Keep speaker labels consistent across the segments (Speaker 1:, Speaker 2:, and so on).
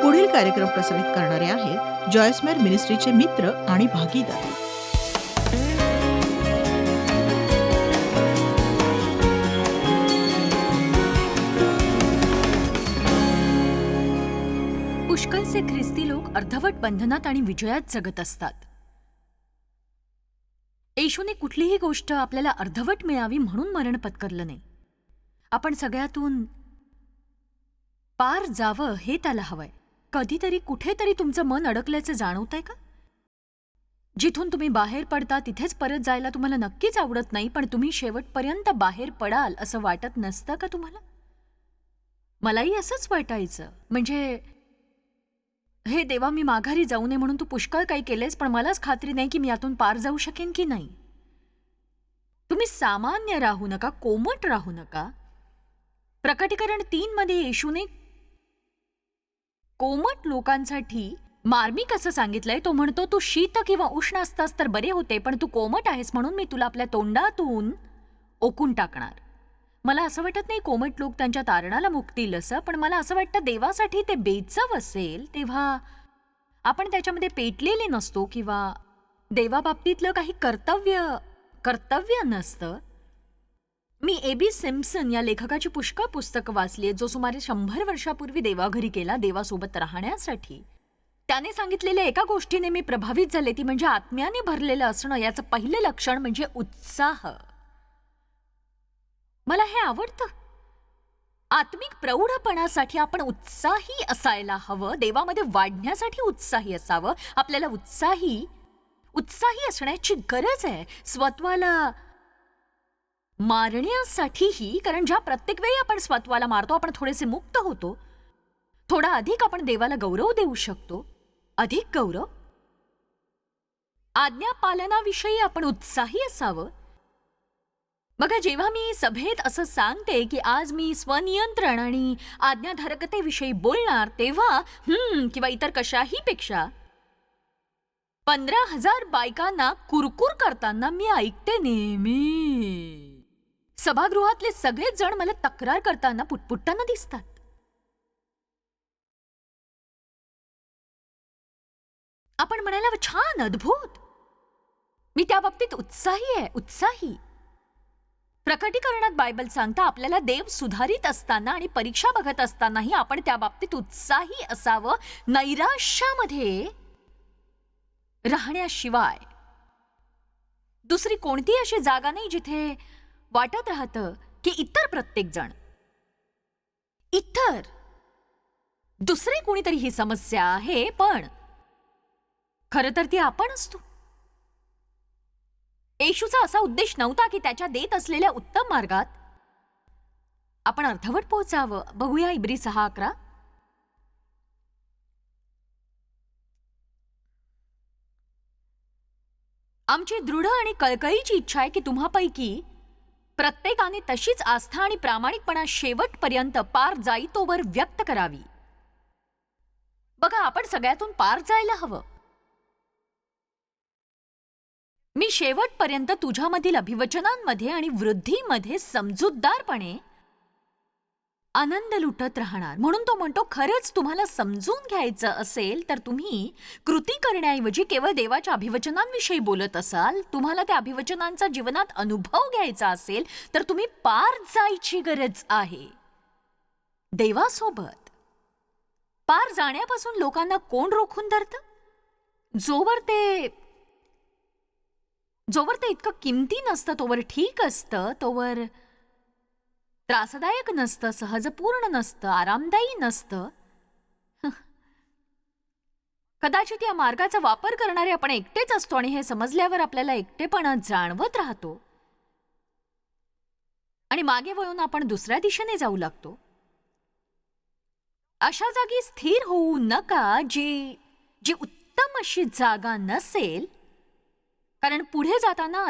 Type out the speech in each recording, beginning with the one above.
Speaker 1: पुढील कार्यक्रम प्रसारित करणारे आहेत जॉयस्मेर मिनिस्ट्रीचे मित्र आणि भागीदार.
Speaker 2: पुष्कळसे ख्रिस्ती लोक अर्धवट बंधनात आणि विजयात जगत असतात. येशूने कुठलीही गोष्ट आपल्याला अर्धवट मिळावी म्हणून मरण पत्करलं नाही. आपण सगळ्यातून पार जावं हे त्याला हवंय. कधीतरी कुठेतरी तुमचं मन अडकल्याचं जाणवतंय का? जिथून तुम्ही बाहेर पडता तिथेच परत जायला तुम्हाला नक्कीच आवडत नाही, पण तुम्ही शेवटपर्यंत बाहेर पडाल असं वाटत नसतं का तुम्हाला? मलाही असंच वाटायचं. म्हणजे हे देवा, मी माघारी जाऊ नये म्हणून तू पुष्कळ काही केलेस, पण मलाच खात्री नाही की मी यातून पार जाऊ शकेन की नाही. तुम्ही सामान्य राहू नका, कोमट राहू नका. प्रकटीकरण 3 मध्ये येशूने कोमट लोकांसाठी मार्मिक असं सांगितलंय. तो म्हणतो, तू शीत किंवा उष्ण असतास तर बरे होते, पण तू कोमट आहेस म्हणून मी तुला आपल्या तोंडातून ओकून टाकणार. मला असं वाटत नाही कोमट लोक त्यांच्या तारणाला मुकतील असं, पण मला असं वाटतं देवासाठी ते बेचव असेल तेव्हा आपण त्याच्यामध्ये पेटलेले नसतो किंवा देवाबाबतीतलं काही कर्तव्य नसतं. मी A.B. सिम्पसन या लेखकाची पुष्कळ पुस्तकं वाचली आहेत, जो सुमारे 100 वर्षापूर्वी देवाघरी गेला देवासोबत राहण्यासाठी. त्याने सांगितलेल्या एका गोष्टीने मी प्रभावित झाले, ती म्हणजे आत्म्याने भरलेलं असणं याचं पहिलं लक्षण म्हणजे उत्साह. मला हे आवडतं. आत्मिक प्रौढपणासाठी आपण उत्साही असायला हवं. देवामध्ये वाढण्यासाठी उत्साही असावं. आपल्याला उत्साही असण्याची गरज आहे. स्वत्वाला मारण्यासाठीही, कारण ज्या प्रत्येक वेळी आपण स्वत्वाला मारतो आपण थोडेसे मुक्त होतो. थोडा अधिक आपण देवाला गौरव देऊ शकतो. अधिक गौरव. आज्ञापालनाविषयी आपण उत्साही असावं. बघा, जेव्हा मी सभेत असं सांगते की आज मी स्वनियंत्रण आणि आज्ञाधारकतेविषयी बोलणार, तेव्हा किंवा इतर कशाही पेक्षा 15,000 बायकांना कुरकुर करताना मी ऐकते नेहमी. सभागृहातले सगळेच जण मला तक्रार करताना पुटपुटताना दिसतात. आपण म्हणायला छान, अद्भुत. मी त्या बाबतीत उत्साही आहे, उत्साही. प्रकटीकरणात बायबल सांगता आपल्याला देव सुधारित असताना आणि परीक्षा बघत असतानाही आपण त्या बाबतीत उत्साही असावं, नैराश्यामध्ये राहण्याशिवाय. दुसरी कोणती अशी जागा नाही जिथे वाटत राहतं की इतर प्रत्येक जण, इतर दुसरे कोणीतरी ही समस्या आहे, पण खरं तर ती आपण असतो. येशूचा असा उद्देश नव्हता की त्याच्या देत असलेल्या उत्तम मार्गात आपण अर्धवट पोहोचावं. बघूया इब्री 6:11. आमची दृढ आणि कळकळीची इच्छा आहे की तुम्हापैकी प्रत्येकाने तशीच आस्था आणि प्रामाणिकपणा शेवटपर्यंत पार जाईतोवर व्यक्त करावी. बघा, आपण सगळ्यातून पार जायला हवं. मी शेवटपर्यंत तुझ्यामधील अभिवचनांमध्ये आणि वृद्धीमध्ये समजूतदारपणे आनंद लुटत राहणार. म्हणून तो म्हणतो, खरंच तुम्हाला समजून घ्यायचं असेल तर तुम्ही कृती करण्याऐवजी केवळ देवाच्या अभिवचनांविषयी बोलत असाल, तुम्हाला त्या अभिवचनांचा जीवनात अनुभव घ्यायचा असेल तर तुम्ही पार जायची गरज आहे देवासोबत. पार जाण्यापासून लोकांना कोण रोखून धरतं? जोवर ते इतकं किमती नसतं तोवर ठीक असतं, तोवर त्रासदायक नसतं, सहजपूर्ण नसतं, आरामदायी नसतं. कदाचित या मार्गाचा वापर करणारे आपण एकटेच असतो आणि हे समजल्यावर आपल्याला एकटेपणा जाणवत राहतो आणि मागे वळून आपण दुसऱ्या दिशेने जाऊ लागतो. अशा जागी स्थिर होऊ नका जी उत्तम अशी जागा नसेल, कारण पुढे जाताना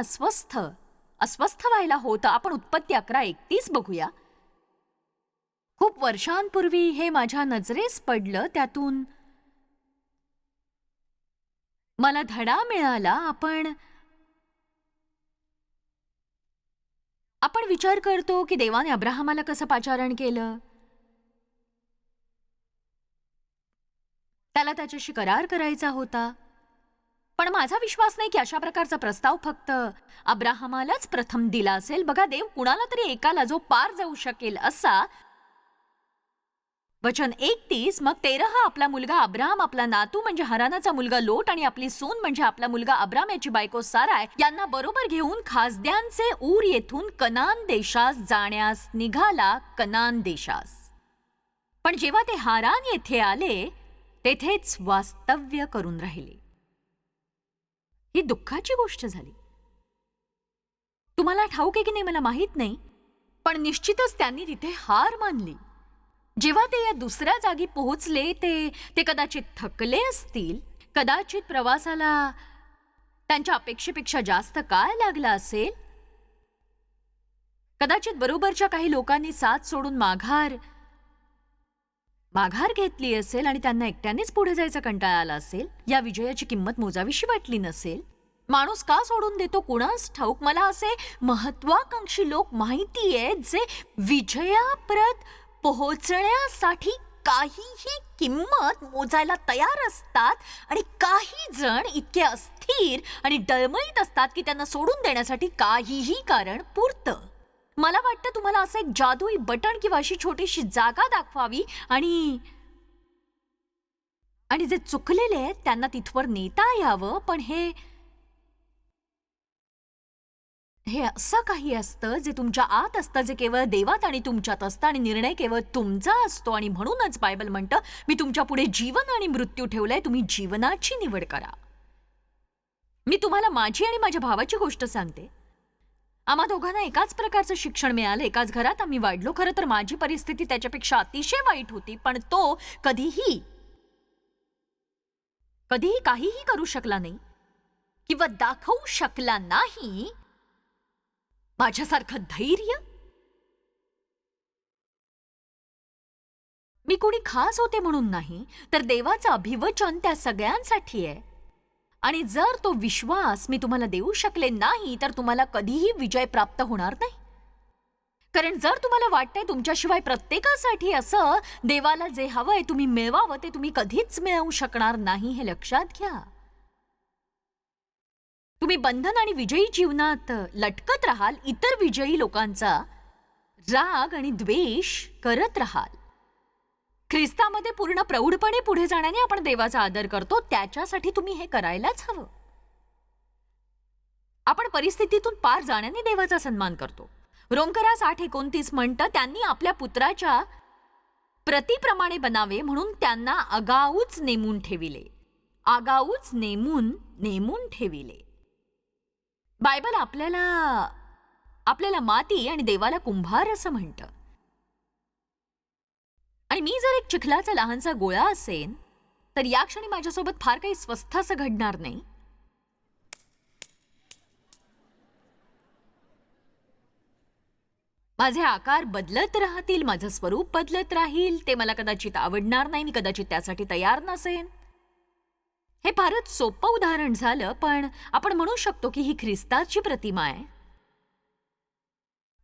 Speaker 2: अस्वस्थ व्हायला होतं. आपण उत्पत्ती 11:31 बघूया. खूप वर्षांपूर्वी हे माझ्या नजरेस पडलं, त्यातून मला धडा मिळाला. आपण विचार करतो की देवाने अब्राहमाला कसं पाचारण केलं. त्याला त्याच्याशी करार करायचा होता. पण माझा विश्वास नाही की अशा प्रकारचा प्रस्ताव फक्त अब्राहमालाच प्रथम दिला असेल. बघा, देव कुणाला तरी एकाला जो पार जाऊ शकेल असा. वचन 31, मग तेरह आपला मुलगा अब्राम, आपला नातू म्हणजे हरानाचा मुलगा लोट आणि आपली सून म्हणजे आपला मुलगा अब्राम याची बायको साराय यांना बरोबर घेऊन खासद्यांचे ऊर येथून कनान देशास जाण्यास निघाला. कनान देशास. पण जेव्हा ते हारान येथे आले तेथेच वास्तव्य करून राहिले. ही दुःखाची गोष्ट झाली. तुम्हाला ठाऊक आहे की नाही मला माहित नाही, पण निश्चितच त्यांनी तिथे हार मानली. जेव्हा ते या दुसऱ्या जागी पोहोचले ते कदाचित थकले असतील. कदाचित प्रवासाला त्यांच्या अपेक्षेपेक्षा जास्त काळ लागला असेल. कदाचित बरोबरच्या काही लोकांनी साथ सोडून माघार घेतली असेल आणि त्यांना एकट्यानेच पुढे जायचा कंटाळा आला असेल. या विजयाची किंमत मोजावीशी वाटली नसेल. माणूस का सोडून देतो कुणास ठाऊक. मला असे महत्वाकांक्षी लोक माहिती आहेत जे विजयाप्रत पोहोचण्यासाठी काहीही किंमत मोजायला तयार असतात आणि काही जण इतके अस्थिर आणि डळमळीत असतात की त्यांना सोडून देण्यासाठी काहीही कारण पुरतं. मला वाटतं तुम्हाला असं एक जादुई बटण किंवा अशी छोटीशी जागा दाखवावी आणि जे चुकलेले आहेत त्यांना तिथवर नेता यावं. पण हे असं काही असतं जे तुमच्या आत असतं, जे केवळ देवात आणि तुमच्यात असतं आणि निर्णय केवळ तुमचा असतो. आणि म्हणूनच बायबल म्हणतं, मी तुमच्या पुढे जीवन आणि मृत्यू ठेवलाय, तुम्ही जीवनाची निवड करा. मी तुम्हाला माझी आणि माझ्या भावाची गोष्ट सांगते. आम्हा दोघांना एकाच प्रकारचं शिक्षण मिळालं, एकाच घरात आम्ही वाढलो. खरं तर माझी परिस्थिती त्याच्यापेक्षा अतिशय वाईट होती, पण तो कधीही काहीही करू शकला नाही किंवा दाखवू शकला नाही माझ्यासारखं धैर्य. मी कोणी खास होते म्हणून नाही, तर देवाचं अभिवचन त्या सगळ्यांसाठी आहे. आणि जर तो विश्वास मी तुम्हाला देऊ शकले नाही तर तुम्हाला कधीही विजय प्राप्त होणार नाही. कारण जर तुम्हाला वाटतंय तुमच्याशिवाय प्रत्येकासाठी असं देवाला जे हवंय तुम्ही मिळवावं, ते तुम्ही कधीच मिळवू शकणार नाही, हे लक्षात घ्या. तुम्ही बंधन आणि विजयी जीवनात लटकत राहाल. इतर विजयी लोकांचा राग आणि द्वेष करत राहाल. ख्रिस्तामध्ये पूर्ण प्रौढपणे पुढे जाण्याने आपण देवाचा आदर करतो. त्याच्यासाठी तुम्ही हे करायलाच हवं. आपण परिस्थितीतून पार जाण्याने देवाचा सन्मान करतो. रोमकरास 8:29 म्हणतं, त्यांनी आपल्या पुत्राच्या प्रतिप्रमाणे बनावे म्हणून त्यांना आगाऊच नेमून ठेविले. बायबल आपल्याला माती आणि देवाला कुंभार असं म्हणतं. आणि मी जर एक चिखलाचा लहानसा गोळा असेन तर या क्षणी माझ्यासोबत फार काही स्वस्थ असं घडणार नाही. माझे आकार बदलत राहतील, माझं स्वरूप बदलत राहील. ते मला कदाचित आवडणार नाही, मी कदाचित त्यासाठी तयार नसेन. हे फारच सोपं उदाहरण झालं, पण आपण म्हणू शकतो की ही ख्रिस्ताची प्रतिमा आहे.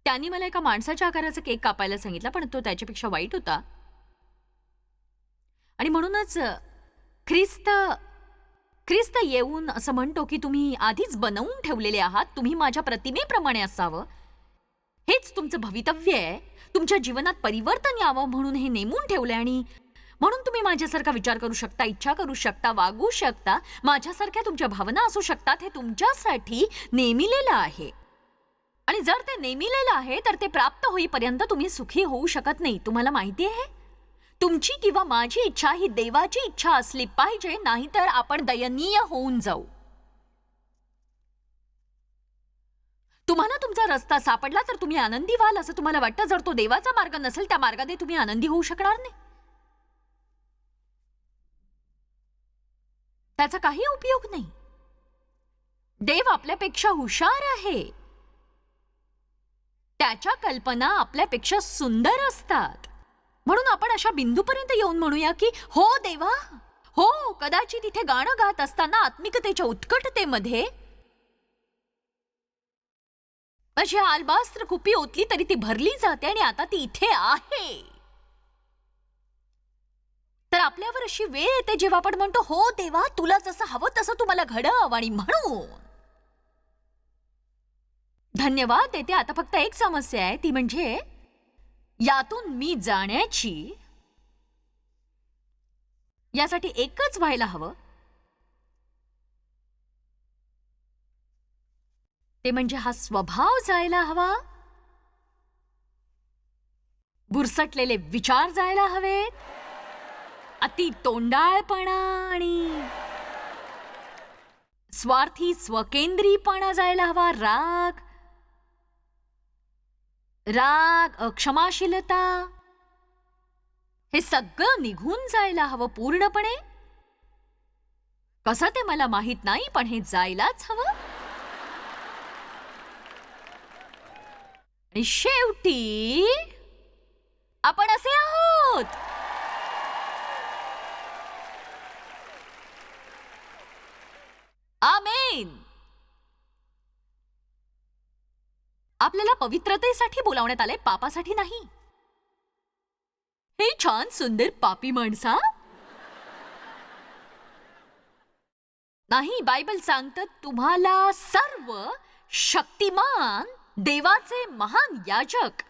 Speaker 2: त्यांनी मला एका माणसाच्या आकाराचा केक कापायला सांगितला, पण तो त्याच्यापेक्षा वाईट होता. आणि म्हणूनच ख्रिस्त येऊन असं म्हणतो की तुम्ही आधीच बनवून ठेवलेले आहात, तुम्ही माझ्या प्रतिमेप्रमाणे असावं. हेच तुमचं भवितव्य आहे. तुमच्या जीवनात परिवर्तन यावं म्हणून हे नेमून ठेवलंय. आणि म्हणून तुम्ही माझ्यासारखा विचार करू शकता, इच्छा करू शकता, वागू शकता, माझ्यासारख्या तुमच्या भावना असू शकतात. हे तुमच्यासाठी नेमिलेलं आहे. आणि जर ते नेमिलेलं आहे तर ते प्राप्त होईपर्यंत तुम्ही सुखी होऊ शकत नाही. तुम्हाला माहिती आहे, तुमची किंवा माझी इच्छा ही देवाची इच्छा असली पाहिजे, नाहीतर आपण दयनीय होऊन जाऊ. तुम्हाला तुमचा रस्ता सापडला तर तुम्ही आनंदी व्हाल असं तुम्हाला वाटतं. जर तो देवाचा मार्ग नसेल, त्या मार्गाने तुम्ही आनंदी होऊ शकणार नाही. त्याचा काही उपयोग नाही. देव आपल्यापेक्षा हुशार आहे. त्याच्या कल्पना आपल्यापेक्षा सुंदर असतात. म्हणून आपण अशा बिंदूपर्यंत येऊन म्हणूया की हो देवा, हो. कदाचित इथे गाणं गात असताना आत्मिकतेच्या उत्कटतेमध्ये माझी आल्बास्त्र कुपी ओतली तरी ती भरली जाते आणि आता ती इथे आहे. तर आपल्यावर अशी वेळ येते जेव्हा आपण म्हणतो, हो देवा, तुला जसं हवं तसं तू मला घडव, आणि म्हणून धन्यवाद देते. आता फक्त एक समस्या आहे, ती म्हणजे यातून मी जाण्याची. यासाठी एकच व्हायला हवं, ते म्हणजे हा स्वभाव जायला हवा, बुरसटलेले विचार जायला हवेत, अति तोंडाळपणा आणि स्वार्थी स्वकेंद्रीपणा जायला हवा, राग, अक्षमाशीलता, हे सगळं निघून जायला हवं पूर्णपणे. कसं ते मला माहित नाही, पण हे जायलाच हवं. आणि शेवटी आपण असे आहोत. आमेन. आपल्याला पवित्रतेसाठी बोलावण्यात आले, पापासाठी नाही. हे छान सुंदर पापी माणसा नाही. बायबल सांगतं तुम्हाला सर्व शक्तिमान देवाचे महान याजक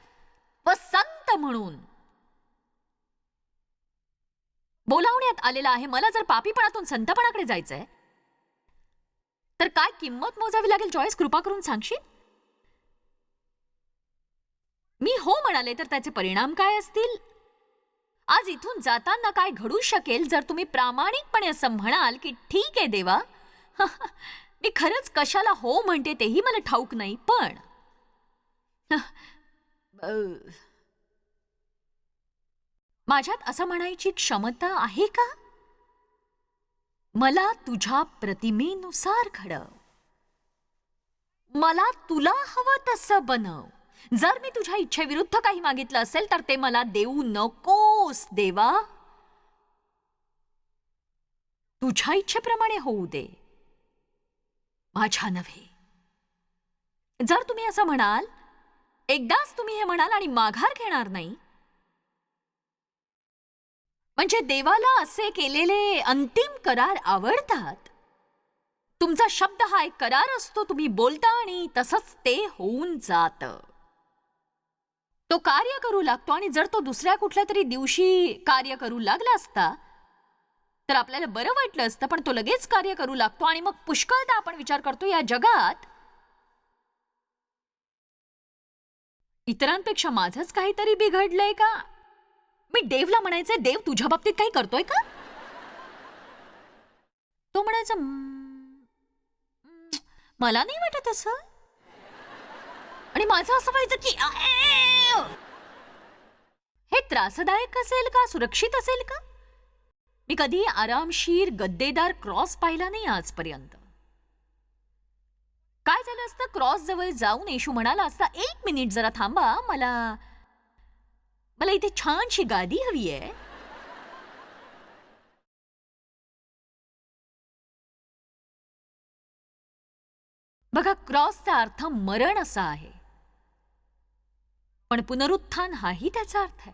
Speaker 2: व संत म्हणून बोलावण्यात आलेला आहे. मला जर पापीपणातून संतपणाकडे जायचंय तर काय किंमत मोजावी लागेल? जॉयस, कृपा करून सांगशील? मी हो म्हणाले तर त्याचे परिणाम काय असतील? आज इथून जाताना काय घडू शकेल जर तुम्ही प्रामाणिकपणे असं म्हणाल की ठीक आहे देवा, मी खरंच कशाला हो म्हणते तेही मला ठाऊक नाही, पण माझ्यात असं म्हणायची क्षमता आहे का? मला तुझ्या प्रतिमेनुसार घडव, मला तुला हवं तसं बनव. जर मी तुझ्या इच्छेविरुद्ध काही मागितलं असेल तर ते मला देऊ नकोस देवा. तुझ्या इच्छेप्रमाणे होऊ दे, माझ्या नव्हे. जर तुम्ही असं म्हणाल, एकदाच तुम्ही हे म्हणाल आणि माघार घेणार नाही, म्हणजे देवाला असे केलेले अंतिम करार आवडतात. तुमचा शब्द हा एक करार असतो, तुम्ही बोलता आणि तसंच ते होऊन जातं. तो कार्य करू लागतो. आणि जर तो दुसऱ्या कुठल्या तरी दिवशी कार्य करू लागला असता तर आपल्याला बरं वाटलं असतं, पण तो लगेच कार्य करू लागतो. आणि मग पुष्कळदा आपण विचार करतो, या जगात इतरांपेक्षा माझंच काहीतरी बिघडलंय का? मी देवला म्हणायचे, देव तुझ्या बाबतीत काही करतोय का? तो म्हणायचा, मला नाही वाटत असं. आणि माझं असं व्हायचं की हे त्रासदायक असेल का, सुरक्षित असेल का? मी कधी आरामशीर गद्देदार क्रॉस पाहिला नाही आजपर्यंत. काय झालं असतं, क्रॉस जवळ जाऊन येशू म्हणाला असता, 1 मिनिट जरा थांबा, मला इथे छानशी गादी हवी आहे. बघा, क्रॉसचा अर्थ मरण असा आहे, पण पुनरुत्थान हाही त्याचा अर्थ आहे.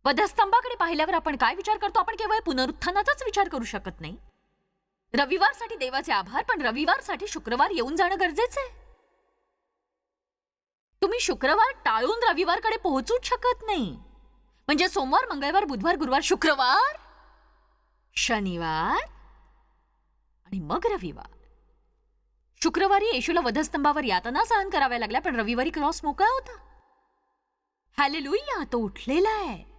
Speaker 2: वधस्तंभाकडे पाहिल्यावर आपण काय विचार करतो? आपण केवळ पुनरुत्थानाचाच विचार करू शकत नाही. रविवारसाठी देवाचे आभार, पण रविवारसाठी शुक्रवार येऊन जाणं गरजेचं आहे. तुम्ही शुक्रवार टाळून रविवारकडे पोहोचूच शकत नाही. म्हणजे सोमवार, मंगळवार, बुधवार, गुरुवार, शुक्रवार, शनिवार आणि मग रविवार. शुक्रवारी येशूला वधस्तंभावर यातना सहन कराव्या लागल्या, पण रविवारी क्रॉस मोकळा होता. हालेलुया, तो उठलेला आहे.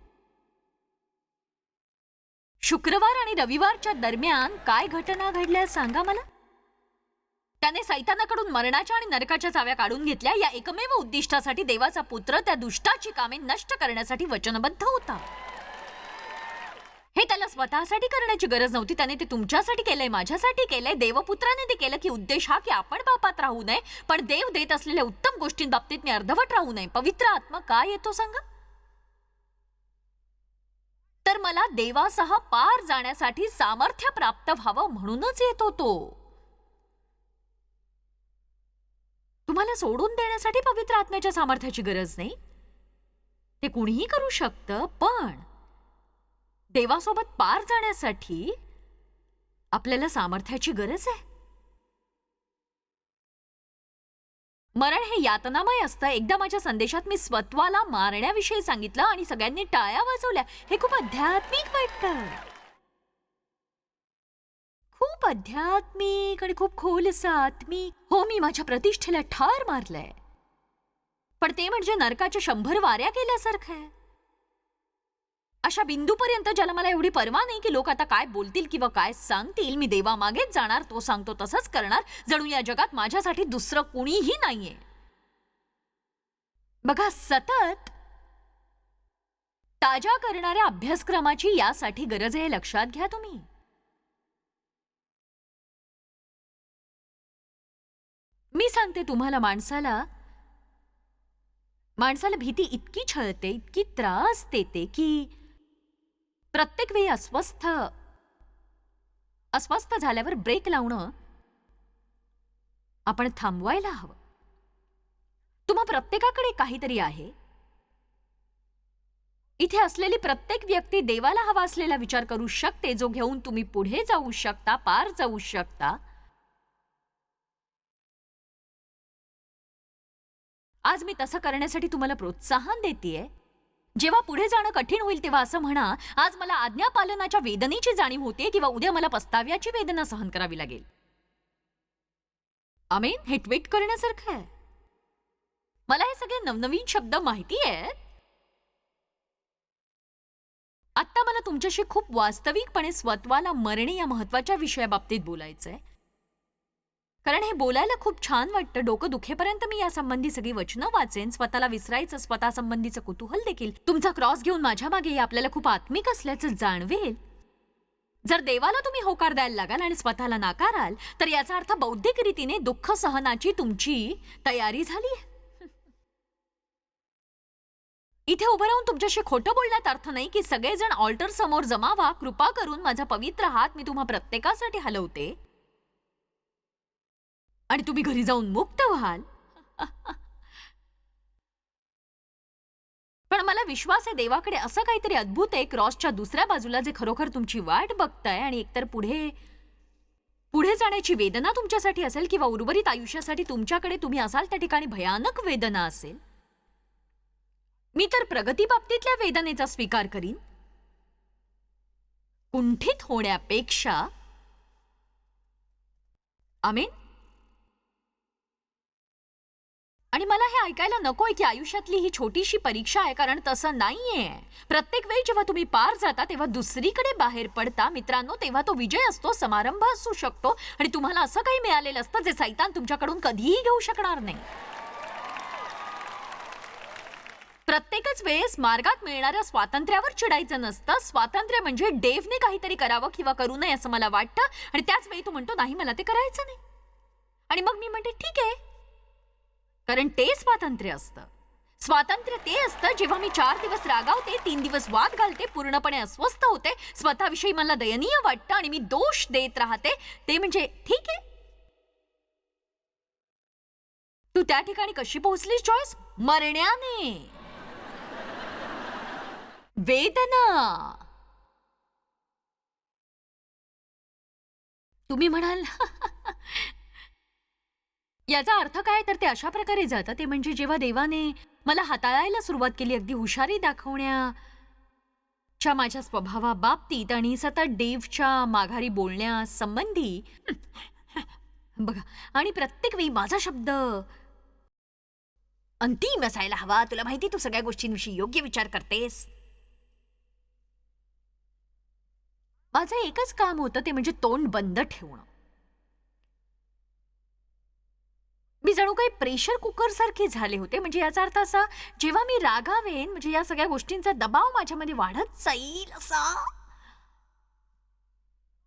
Speaker 2: शुक्रवार आणि रविवारच्या दरम्यान काय घटना घडल्या सांगा मला? त्याने सैतानाकडून मरणाच्या आणि नरकाच्या चाव्या काढून घेतल्या. या एकमेव उद्दिष्टासाठी देवाचा पुत्र त्या दुष्टाची कामे नष्ट करण्यासाठी वचनबद्ध होता. हे त्याला स्वतःसाठी करण्याची गरज नव्हती. त्याने ते तुमच्यासाठी केलंय, माझ्यासाठी केलंय. देवपुत्राने ते केलं की उद्देश हा की आपण पापात राहू नये, पण देव देत असलेल्या उत्तम गोष्टींबाबतीत मी अर्धवट राहू नये. पवित्र आत्मा काय येतो सांगा? तर मला देवासह पार जाण्यासाठी सामर्थ्य प्राप्त व्हावं म्हणूनच येतो तो. तुम्हाला सोडून देण्यासाठी पवित्र आत्म्याच्या सामर्थ्याची गरज नाही, ते कुणीही करू शकतं. पण देवासोबत पार जाण्यासाठी आपल्याला सामर्थ्याची गरज आहे. मरण हे यातनामय असतं. एकदा माझ्या संदेशात मी स्वत्वाला मारण्याविषयी सांगितलं आणि सगळ्यांनी टाळ्या वाजवल्या. हे खूप आध्यात्मिक वाटतं, खूप आध्यात्मिक आणि खूप खोलसं आत्मिक. हो, मी माझ्या प्रतिष्ठेला ठार मारलंय, पण ते म्हणजे नरकाच्या 100 वाऱ्या केल्यासारखं आहे. अशा बिंदूपर्यंत ज्याला मला एवढी पर्वा नाही की लोक आता काय बोलतील किंवा काय सांगतील. मी देवामागेच जाणार, तो सांगतो तसंच करणार, जणू या जगात माझ्यासाठी दुसरं कुणीही नाहीये. बघा, सतत ताज्या करणाऱ्या अभ्यासक्रमाची यासाठी गरज आहे, लक्षात घ्या तुम्ही. मी सांगते तुम्हाला, माणसाला भीती इतकी छळते, इतकी त्रास देते की प्रत्येक वेळी अस्वस्थ झाल्यावर ब्रेक लावणं आपण थांबवायला हवं. तुम्हा प्रत्येकाकडे काहीतरी आहे. इथे असलेली प्रत्येक व्यक्ती देवाला हवा असलेला विचार करू शकते, जो घेऊन तुम्ही पुढे जाऊ शकता, पार जाऊ शकता. आज मी तसं करण्यासाठी तुम्हाला प्रोत्साहन देतेय. जेव्हा पुढे जाणं कठीण होईल तेव्हा असं म्हणा, आज मला आज्ञापालनाच्या वेदनेची जाणीव होते किंवा उद्या मला पस्ताव्याची वेदना सहन करावी लागेल. आमेन. हे ट्विट करण्यासारखं आहे. मला हे सगळे नवनवीन शब्द माहिती आहेत. आता मला तुमच्याशी खूप वास्तविकपणे स्वत्वाला मरणे या महत्वाच्या विषयाबाबतीत बोलायचंय, कारण हे बोलायला खूप छान वाटतं. डोकं दुखेपर्यंत मी यासंबंधी सगळी वचनं वाचेन. स्वतःला विसरायचं, स्वतःसंबंधीचं कुतूहल देखील. तुमचा क्रॉस घेऊन माझ्या मागे आपल्याला खूप आत्मिक असल्याचं जाणवेल. जर देवाला तुम्ही होकार द्यायला लागाल आणि स्वतःला नाकाराल, तर याचा अर्थ बौद्धिक रीतीने दुःख सहनाची तुमची तयारी झाली. इथे उभं राहून तुमच्याशी खोटं बोलण्यात अर्थ नाही की सगळेजण ऑल्टर समोर जमा व्हा, कृपा करून माझा पवित्र हात मी तुम्हा प्रत्येकासाठी हलवते आणि तुम्ही घरी जाऊन मुक्त व्हाल. पण मला विश्वास आहे देवाकडे असं काहीतरी अद्भुत आहे क्रॉसच्या दुसऱ्या बाजूला, जे खरोखर तुमची वाट बघताय आणि एकतर पुढे जाण्याची वेदना तुमच्यासाठी असेल किंवा उर्वरित आयुष्यासाठी तुमच्याकडे तुम्ही असाल त्या ठिकाणी भयानक वेदना असेल. मी तर प्रगती बाबतीतल्या वेदनेचा स्वीकार करीन, कुंठित होण्यापेक्षा. आमेन. आणि मला हे ऐकायला नकोय की आयुष्यातली ही छोटीशी परीक्षा आहे, कारण तसं नाहीये. प्रत्येक वेळी जेव्हा तुम्ही पार जाता तेव्हा दुसरीकडे बाहेर पडता मित्रांनो, तेव्हा तो विजय असतो, समारंभ असू शकतो आणि तुम्हाला असं काही मिळालेलं असतं जे सैतान तुमच्याकडून कधीही घेऊ शकणार नाही. प्रत्येकच वेळेस मार्गात मिळणाऱ्या स्वातंत्र्यावर चिडायचं नसतं. स्वातंत्र्य म्हणजे डेव्हने काहीतरी करावं किंवा करू नये असं मला वाटतं, आणि त्याच वेळी तो म्हणतो नाही मला ते करायचं नाही, आणि मग मी म्हणते ठीक आहे, कारण ते स्वातंत्र्य असतं. स्वातंत्र्य ते असतं जेव्हा मी 4 दिवस रागावते, 3 दिवस वाद घालते, पूर्णपणे अस्वस्थ होते, स्वतःविषयी मला दयनीय वाटतं आणि मी दोष देत राहते. ते म्हणजे ठीक आहे. तू त्या ठिकाणी कशी पोहोचलीस जॉयस? मरण्याने. वेदना. तुम्ही म्हणाल याचा अर्थ काय? तर ते अशा प्रकारे जातं. ते म्हणजे जेव्हा देवाने मला हाताळायला सुरुवात केली, अगदी हुशारी दाखवण्याच्या माझ्या स्वभावाबाबतीत आणि सतत डेव्हच्या माघारी बोलण्यासंबंधी बघा, आणि प्रत्येक वेळी माझा शब्द अंतिम असायला हवा. तुला माहिती, तू सगळ्या गोष्टींविषयी योग्य विचार करतेस. माझं एकच काम होतं, ते म्हणजे तोंड बंद ठेवणं. मी जणू काही प्रेशर कुकर सारखे झाले होते. म्हणजे याचा अर्थ असा, जेव्हा मी रागावेन म्हणजे या सगळ्या गोष्टींचा दबाव माझ्यामध्ये वाढत जाईल असा.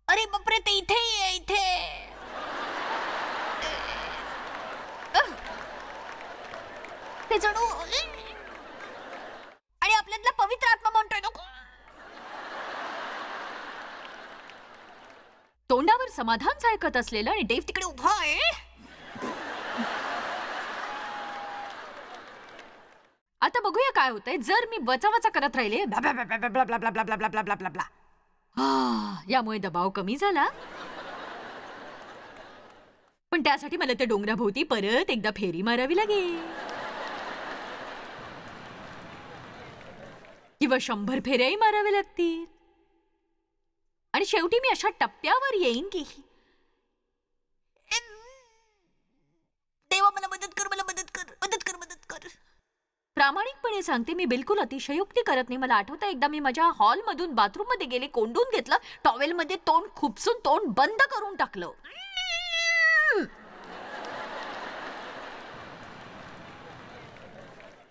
Speaker 2: अरे बापरे, ते इथे ये, इथे. ते जणू आणि आपल्यातला पवित्र आत्मा म्हणतोय नको. तोंडावर समाधान ऐकत असलेलं आणि डेव्ह तिकडे उभा आहे. आता बघूया काय होतंय जर मी वचावचा करत राहिले. Blah blah blah blah blah blah blah blah blah blah blah blah. यामुळे दबाव कमी झाला. पण त्यासाठी मला त्या डोंगराभोवती परत एकदा फेरी मारावी लागेल, किंवा 100 फेऱ्याही माराव्या लागतील. आणि शेवटी मी अशा टप्प्यावर येईन की देवा मला मदत कर, मला मदत कर, मदत कर, मदत कर. प्रामाणिकपणे सांगते, मी बिलकुल अतिशयोक्ती करत नाही. मला आठवतं एकदा मी माझ्या हॉलमधून बाथरूममध्ये गेले, कोंडून घेतलं, टॉवेलमध्ये तोंड खुपसून तोंड बंद करून टाकलं.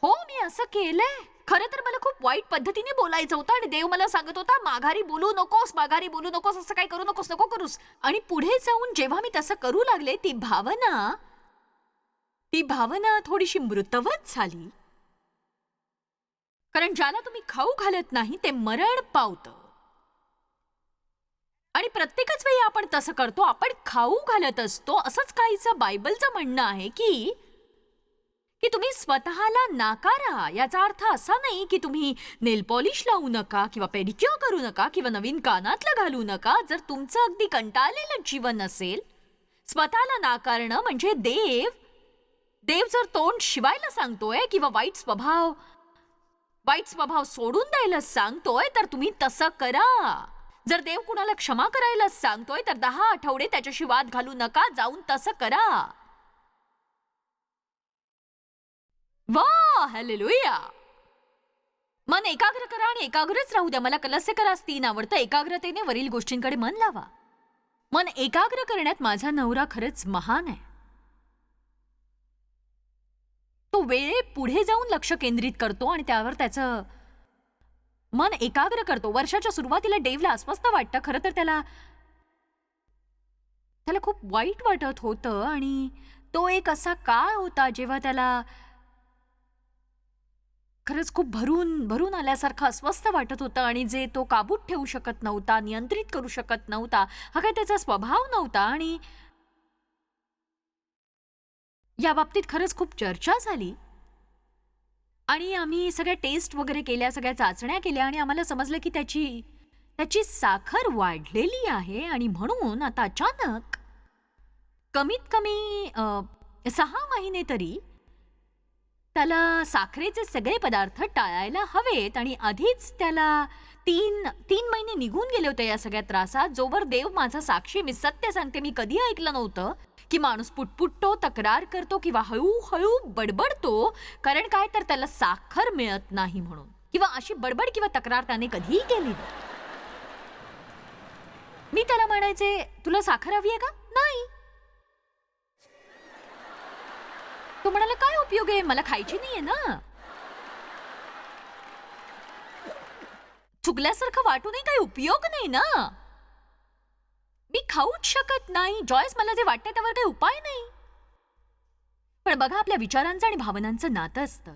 Speaker 2: हो, मी असं केलंय. खरं तर मला खूप वाईट पद्धतीने बोलायचं होतं आणि देव मला सांगत होता, माघारी बोलू नकोस, माघारी बोलू नकोस, असं काही करू नकोस, नको करूस. आणि पुढे जाऊन जेव्हा मी तसं करू लागले, ती भावना थोडीशी मृतवत झाली. कारण ज्याला तुम्ही खाऊ घालत नाही ते मरण पावतं. आणि प्रत्येकच वेळी आपण तसं करतो, आपण खाऊ घालत असतो. असंच काहीचं बायबलचं म्हणणं आहे की तुम्ही स्वतःला नाकारा. याचा अर्थ असा नाही की तुम्ही नेल पॉलिश लावू नका किंवा पेडिक्युअर करू नका किंवा नवीन कानातलं घालू नका. जर तुमचं अगदी कंटाळलेलं जीवन असेल, स्वतःला नाकारणं म्हणजे देव जर तोंड शिवायला सांगतोय किंवा वाईट स्वभाव सोडून द्यायला सांगतोय, तर तुम्ही तसं करा. जर देव कुणाला क्षमा करायला सांगतोय, तर 10 आठवडे त्याच्याशी वाद घालू नका, जाऊन तसं करा. वाह, हालेलुया. मन एकाग्र करा आणि एकाग्रच राहू द्या. मला कलस्यकरास 3 आवडतं. एकाग्रतेने वरील गोष्टींकडे मन लावा. मन एकाग्र करण्यात माझा नवरा खरंच महान आहे. तो वेळे पुढे जाऊन लक्ष केंद्रित करतो आणि त्यावर त्याचं मन एकाग्र करतो. वर्षाच्या सुरुवातीला डेव्हला अस्वस्थ वाटतं. खरं तर त्याला खूप वाईट वाटत होतं. आणि तो एक असा काळ होता जेव्हा त्याला खरंच खूप भरून आल्यासारखं अस्वस्थ वाटत होतं. आणि जे तो काबूत ठेवू शकत नव्हता, नियंत्रित करू शकत नव्हता, हा काही त्याचा स्वभाव नव्हता. आणि या बाबतीत खरंच खूप चर्चा झाली. आणि आम्ही सगळ्या टेस्ट वगैरे केल्या, सगळ्या चाचण्या केल्या आणि आम्हाला समजलं की त्याची साखर वाढलेली आहे. आणि म्हणून आता अचानक कमीत कमी 6 महिने तरी त्याला साखरेचे सगळे पदार्थ टाळायला हवेत. आणि आधीच त्याला 3 महिने निघून गेले होते या सगळ्या त्रासात. जोवर देव माझा साक्षी, मी सत्य सांगते, मी कधी ऐकलं नव्हतं की माणूस पुटपुटतो, तक्रार करतो किंवा हळूहळू बडबडतो. कारण काय, तर त्याला साखर मिळत नाही म्हणून. किंवा अशी बडबड किंवा तक्रार त्याने कधीही केली नाही. मी त्याला म्हणायचे, तुला साखर हवी आहे का? नाही. तो म्हणाला, काय उपयोग आहे, मला खायची नाहीये ना. चुकल्यासारखं वाटूनही काही उपयोग नाही ना. मी खाऊच शकत नाही. जॉयस, मला जे वाटतंय त्यावर काही उपाय नाही. पण बघा, आपल्या विचारांचं आणि भावनांचं नातं असतं.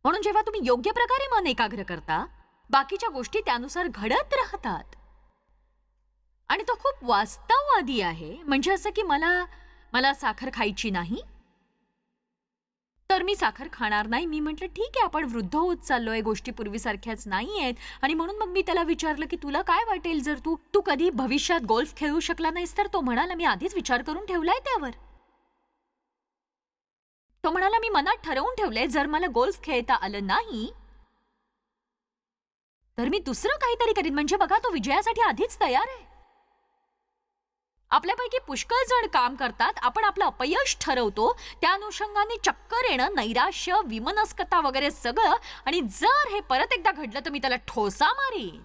Speaker 2: म्हणून जेव्हा तुम्ही योग्य प्रकारे मन एकाग्र करता, बाकीच्या गोष्टी त्यानुसार घडत राहतात. आणि तो खूप वास्तववादी आहे. म्हणजे असं की मला साखर खायची नाही, तर मी साखर खाणार नाही. मी म्हटलं, ठीक आहे, आपण वृद्ध होत चाललोय, गोष्टी पूर्वीसारख्याच नाही आहेत. आणि म्हणून मग मी त्याला विचारलं की तुला काय वाटेल जर तू कधी भविष्यात गोल्फ खेळू शकला नाहीस तर? तो म्हणाला, मी आधीच विचार करून ठेवलाय त्यावर. तो म्हणाला, मी मनात ठरवून ठेवलंय, जर मला गोल्फ खेळता आलं नाही तर मी दुसरं काहीतरी करीन. म्हणजे बघा, तो विजयासाठी आधीच तयार आहे. आपल्यापैकी पुष्कळ जण काम करतात. आपण आपलं अपयश ठरवतो, त्या अनुषंगाने चक्कर येणं, नैराश्य, विमनस्कता वगैरे सगळं. आणि जर हे परत एकदा घडलं तर मी त्याला ठोसा मारीन.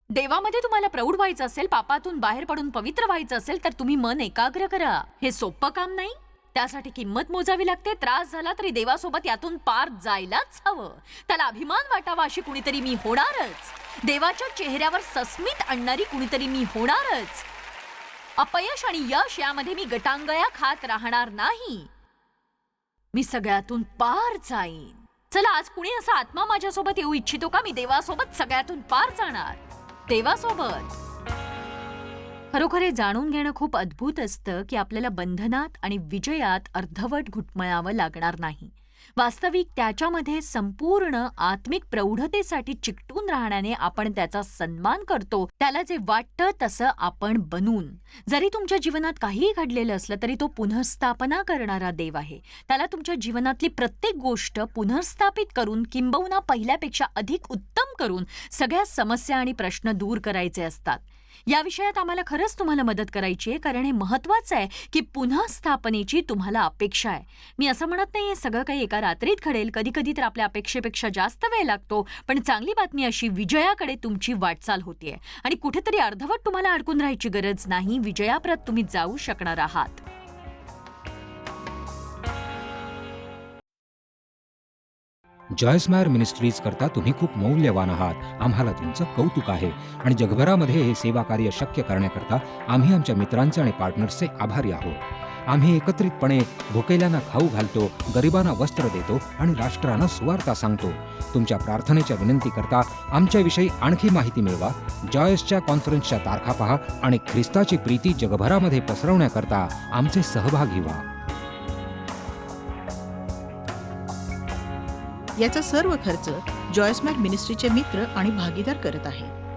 Speaker 2: देवामध्ये तुम्हाला प्रौढ व्हायचं असेल, पापातून बाहेर पडून पवित्र व्हायचं असेल, तर तुम्ही मन एकाग्र करा. हे सोपं काम नाही. त्यासाठी किंमत मोजावी लागते. त्रास झाला तरी देवासोबत यातून पार जायलाच हवं. त्याला अभिमान वाटावा अशी कुणीतरी मी होणारच. देवाच्या चेहऱ्यावर सस्मित आणणारी कुणीतरी मी होणारच. अपयश आणि यश यामध्ये मी गटांगळ्या खात राहणार नाही. मी सगळ्यातून पार जाईन. चला, आज कुणी असा आत्मा माझ्यासोबत येऊ इच्छितो का? मी देवासोबत सगळ्यातून पार जाणार. देवासोबत खरोखर हे जाणून घेणं खूप अद्भुत असतं की आपल्याला बंधनात आणि विजयात अर्धवट घुटमळावं लागणार नाही. वास्तविक त्याच्यामध्ये संपूर्ण आत्मिक प्रौढतेसाठी चिकटून राहण्याने आपण त्याचा सन्मान करतो, त्याला जे वाटतं तसं आपण बनून. जरी तुमच्या जीवनात काहीही घडलेलं असलं तरी तो पुनर्स्थापना करणारा देव आहे. त्याला तुमच्या जीवनातली प्रत्येक गोष्ट पुनर्स्थापित करून, किंबहुना पहिल्यापेक्षा अधिक उत्तम करून सगळ्या समस्या आणि प्रश्न दूर करायचे असतात. या विषयात आम्हाला खरंच तुम्हाला मदत करायची आहे, कारण हे महत्वाचं आहे की पुन्हा स्थापनेची तुम्हाला अपेक्षा आहे. मी असं म्हणत नाही हे सगळं काही एका रात्रीत घडेल, कधी कधी तर आपल्या अपेक्षेपेक्षा जास्त वेळ लागतो, पण चांगली बातमी अशी, विजयाकडे तुमची वाटचाल होतीये आणि कुठेतरी अर्धवट तुम्हाला अडकून राहायची गरज नाही. विजयाप्रत तुम्ही जाऊ शकणार आहात.
Speaker 3: जॉयस मेयर मिनिस्ट्रीज करता तुम्ही खूप मौल्यवान आहात. आम्हाला तुमचं कौतुक आहे आणि जगभरामध्ये हे सेवा कार्य शक्य करण्याकरता आम्ही आमच्या मित्रांचे आणि पार्टनर्सचे आभारी आहोत. आम्ही एकत्रितपणे भुकेल्यांना खाऊ घालतो, गरिबांना वस्त्र देतो आणि राष्ट्रांना सुवार्ता सांगतो. तुमच्या प्रार्थनेच्या विनंतीकरता आमच्याविषयी आणखी माहिती मिळवा. जॉयसच्या कॉन्फरन्सच्या तारखा पहा आणि ख्रिस्ताची प्रीती जगभरामध्ये पसरवण्याकरता आमचे सहभागी व्हा.
Speaker 1: याचा सर्व खर्च जॉयस मेयर मिनिस्ट्रीचे मित्र आणि भागीदार करत आहेत.